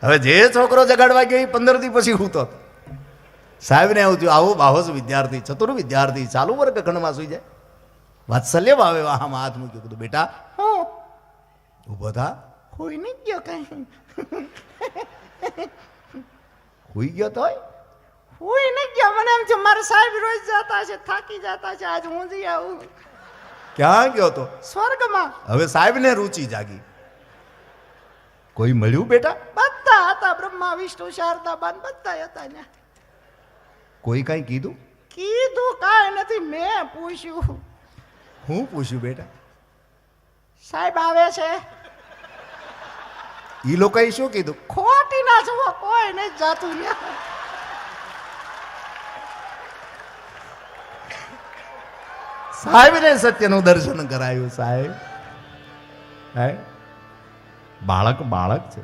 હવે જે છોકરો જગાડવા ગયો એ 15 દી પછી સૂતો. સાહેબને એવું થયું, આવો બાહોશ વિદ્યાર્થી, ચતુર વિદ્યાર્થી, ચાલુ વર્ગખંડમાં સુઈ જાય. વાત્સલ્ય ભાવે આમાં હાથ મૂક્યો, કીધું બેટા હું ઉભો થા. હોઈ નહીં ગયો કઈ, હોઈ ગયો તોય હોઈ નહીં ગયો. મને એમ છે મારા સાહેબ રોજ જતા છે, થાકી જતા છે, આજ હું જઈ આવું. ક્યાં ગયો તો? સ્વર્ગમાં. હવે સાહેબને રુચિ જાગી. કોઈ મળ્યું બેટા? બધા હતા, બ્રહ્મા વિષ્ણુ શારદા બાન બધા હતા ને. કોઈ કઈ કીધું? કીધું કાંઈ નથી, મેં પૂછ્યું. હું પૂછ્યું બેટા? સાહેબ આવે છે. ઈ લોકોએ શું કીધું? ખોટી ના છો, કોઈ નહીં જાતું ને. સાહેબને સત્યનું દર્શન કરાયું. સાહેબ બાળક બાળક છે.